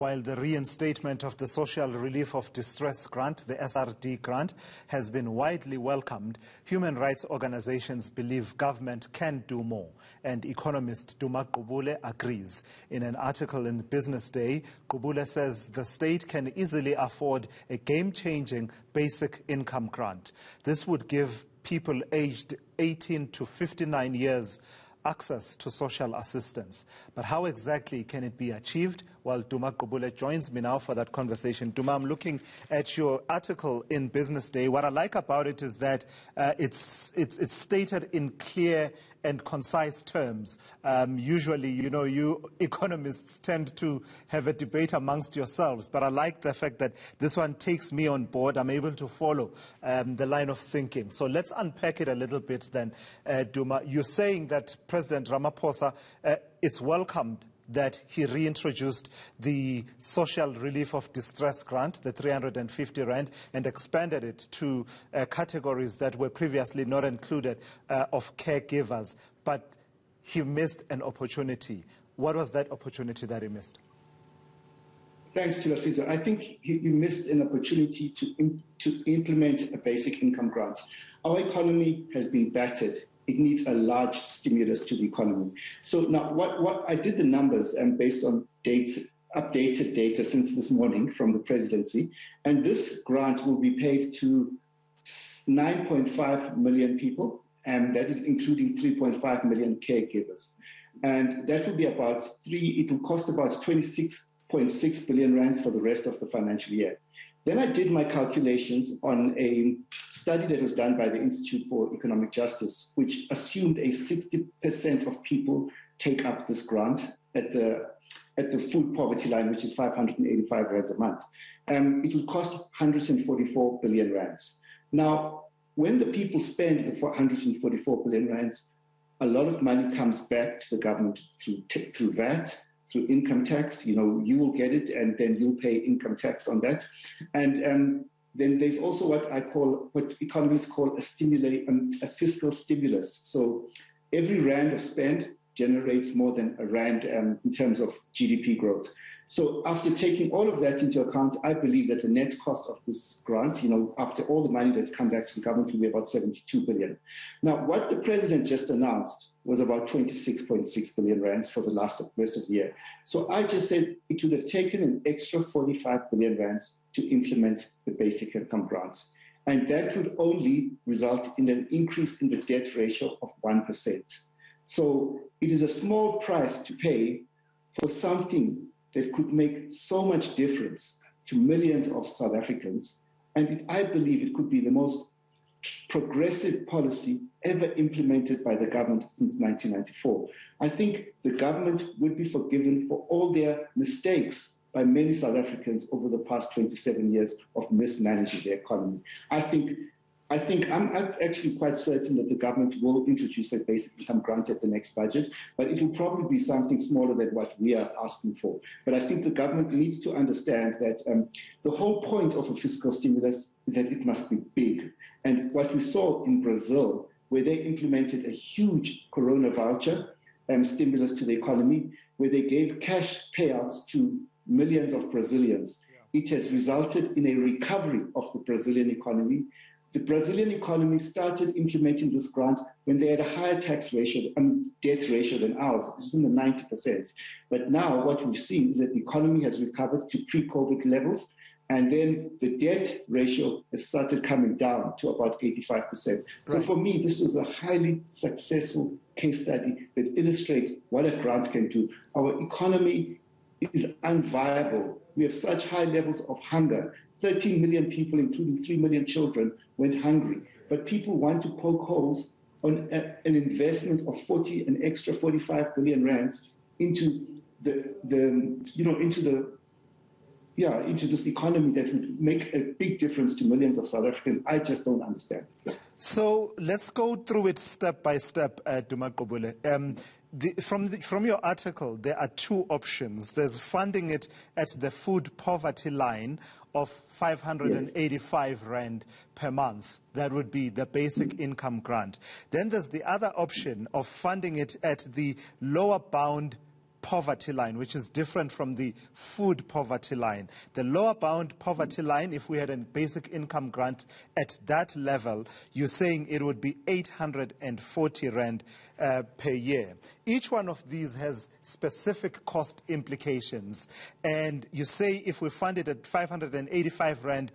While the reinstatement of the Social Relief of Distress Grant, the SRD grant, has been widely welcomed, human rights organizations believe government can do more. And economist Duma Gqubule agrees. In an article in Business Day, Gqubule says the state can easily afford a game-changing basic income grant. This would give people aged 18 to 59 years access to social assistance. But how exactly can it be achieved? Well, Duma Gqubule joins me now for that conversation. Duma, I'm looking at your article in Business Day. What I like about it is that it's stated in clear and concise terms. Usually, you economists tend to have a debate amongst yourselves, but I like the fact that this one takes me on board. I'm able to follow the line of thinking. So let's unpack it a little bit then, Duma. You're saying that President Ramaphosa, it's welcomed that he reintroduced the Social Relief of Distress Grant, the 350 Rand, and expanded it to categories that were previously not included of caregivers. But he missed an opportunity. What was that opportunity that he missed? Thanks, Thulasizwe. I think he missed an opportunity to implement a basic income grant. Our economy has been battered. It needs a large stimulus to the economy. So now what I did the numbers based on updated data since this morning from the presidency, and this grant will be paid to 9.5 million people, and that is including 3.5 million caregivers. And that will be it will cost about 26.6 billion rands for the rest of the financial year. Then I did my calculations on a study that was done by the Institute for Economic Justice, which assumed a 60% of people take up this grant at the food poverty line, which is 585 rands a month. It would cost 144 billion rands. Now, when the people spend the 144 billion rands, a lot of money comes back to the government through VAT, through income tax. You will get it, and then you'll pay income tax on that. And then there's also what economists call a fiscal stimulus. So every rand of spend generates more than a rand in terms of GDP growth. So after taking all of that into account, I believe that the net cost of this grant, after all the money that's come back to the government, will be about 72 billion. Now, what the president just announced was about 26.6 billion rands for the rest of the year. So I just said it would have taken an extra 45 billion rands to implement the basic income grant. And that would only result in an increase in the debt ratio of 1%. So it is a small price to pay for something that could make so much difference to millions of South Africans. And I believe it could be the most progressive policy ever implemented by the government since 1994. I think the government would be forgiven for all their mistakes by many South Africans over the past 27 years of mismanaging the economy. I'm actually quite certain that the government will introduce a basic income grant at the next budget, but it will probably be something smaller than what we are asking for. But I think the government needs to understand that the whole point of a fiscal stimulus is that it must be big. And what we saw in Brazil, where they implemented a huge corona voucher stimulus to the economy, where they gave cash payouts to millions of Brazilians, it has resulted in a recovery of the Brazilian economy. The Brazilian economy started implementing this grant when they had a higher tax ratio and debt ratio than ours, which is in the 90%. But now what we've seen is that the economy has recovered to pre-COVID levels, and then the debt ratio has started coming down to about 85%. Right. So for me, this was a highly successful case study that illustrates what a grant can do. Our economy is unviable. We have such high levels of hunger. 13 million people, including 3 million children, went hungry. But people want to poke holes on an investment of an extra 45 billion rands into into this economy that would make a big difference to millions of South Africans. I just don't understand. So let's go through it step by step, Duma Gqubule. From your article, there are two options. There's funding it at the food poverty line of 585 Rand per month. That would be the basic income grant. Then there's the other option of funding it at the lower bound poverty line, which is different from the food poverty line. The lower bound poverty line, if we had a basic income grant at that level, you're saying it would be 840 rand per year. Each one of these has specific cost implications. And you say if we fund it at 585 rand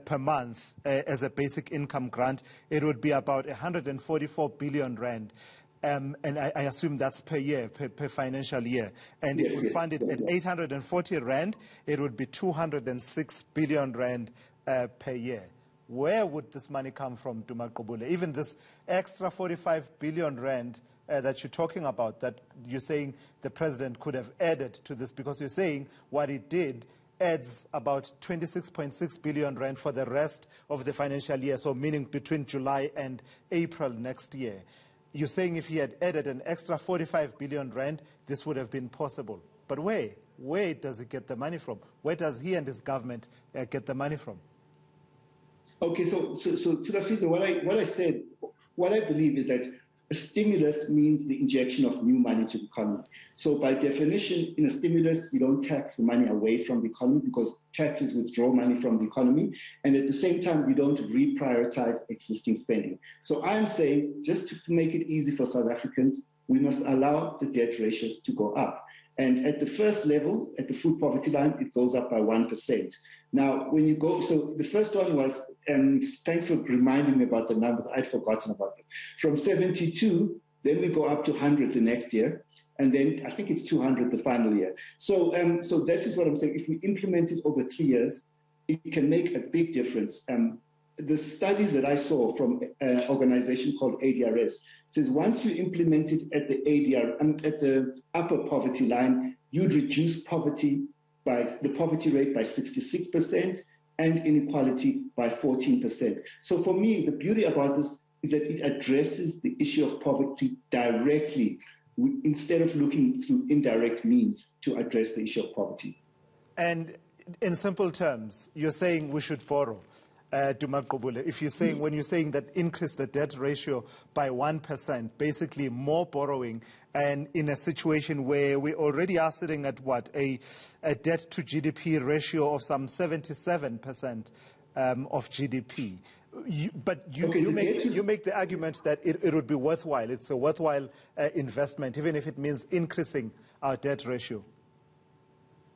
per month as a basic income grant, it would be about 144 billion rand. And I assume that's per year, per financial year. And if we fund it at 840 rand, it would be 206 billion rand per year. Where would this money come from, Duma Gqubule? Even this extra 45 billion rand that you're talking about, that you're saying the president could have added to this, because you're saying what he did adds about 26.6 billion rand for the rest of the financial year, so meaning between July and April next year. You're saying if he had added an extra 45 billion rand, this would have been possible. But where? Where does he get the money from? Where does he and his government get the money from? Okay, so Thulasizwe, what I believe is that a stimulus means the injection of new money to the economy. So by definition, in a stimulus, you don't tax the money away from the economy, because taxes withdraw money from the economy. And at the same time, you don't reprioritize existing spending. So I'm saying, just to make it easy for South Africans, we must allow the debt ratio to go up. And at the first level, at the food poverty line, it goes up by 1%. Now, when you go, so the first one was, and thanks for reminding me about the numbers, I'd forgotten about them. From 72, then we go up to 100 the next year, and then I think it's 200 the final year. So that is what I'm saying. If we implement it over 3 years, it can make a big difference. The studies that I saw from an organization called ADRS says once you implement it at the upper poverty line, you'd reduce poverty rate by 66% and inequality by 14%. So for me, the beauty about this is that it addresses the issue of poverty directly, instead of looking through indirect means to address the issue of poverty. And in simple terms, you're saying we should borrow. Duma Gqubule, if you're saying, when you're saying that increase the debt ratio by 1%, basically more borrowing, and in a situation where we already are sitting at what, a debt to GDP ratio of some 77% of GDP. You make the argument that it would be worthwhile. It's a worthwhile investment, even if it means increasing our debt ratio.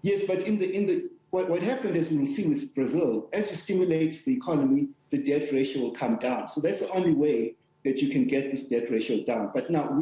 Yes, but what happened, as we will see with Brazil, as you stimulate the economy, the debt ratio will come down. So that's the only way that you can get this debt ratio down. But now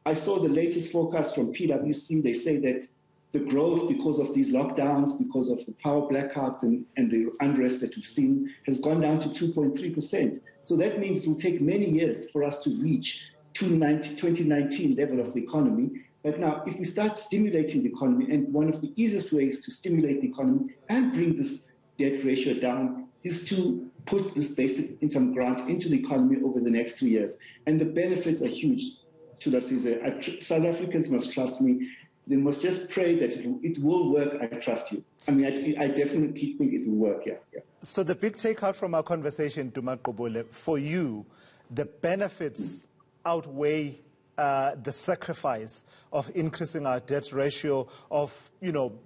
I saw the latest forecast from PwC. They say that the growth, because of these lockdowns, because of the power blackouts and the unrest that we've seen, has gone down to 2.3%. So that means it will take many years for us to reach 2019 level of the economy. But now, if we start stimulating the economy, and one of the easiest ways to stimulate the economy and bring this debt ratio down is to put this basic income grant into the economy over the next 3 years. And the benefits are huge. South Africans must trust me. They must just pray that it will work. I trust you. I mean, I definitely think it will work, yeah. So the big takeout from our conversation, Duma Gqubule, for you, the benefits outweigh the sacrifice of increasing our debt ratio, of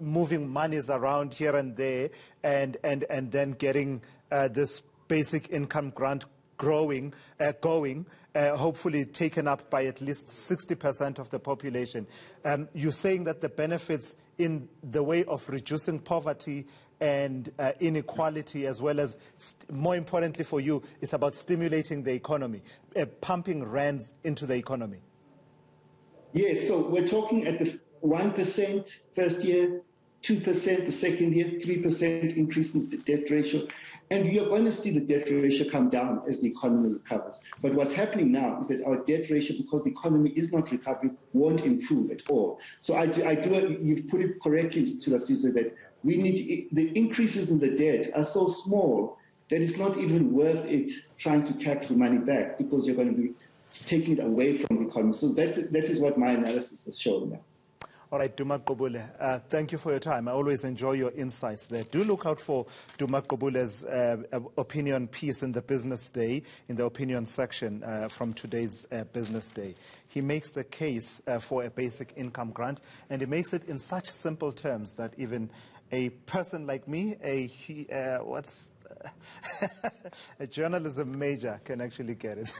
moving monies around here and there, and then getting this basic income grant going, hopefully taken up by at least 60% of the population. You're saying that the benefits in the way of reducing poverty and inequality, as well as, more importantly for you, it's about stimulating the economy, pumping rands into the economy. Yes, so we're talking at the 1% first year, 2% the second year, 3% increase in the debt ratio. And you're going to see the debt ratio come down as the economy recovers. But what's happening now is that our debt ratio, because the economy is not recovering, won't improve at all. So you've put it correctly, Thulasizwe, that the increases in the debt are so small that it's not even worth it trying to tax the money back, because you're going to be taking it away from the economy. So that is what my analysis has shown now. All right, Duma Gqubule, thank you for your time. I always enjoy your insights there. Do look out for Duma Gqubule's opinion piece in the Business Day, in the opinion section from today's Business Day. He makes the case for a basic income grant, and he makes it in such simple terms that even a person like me, a journalism major, can actually get it.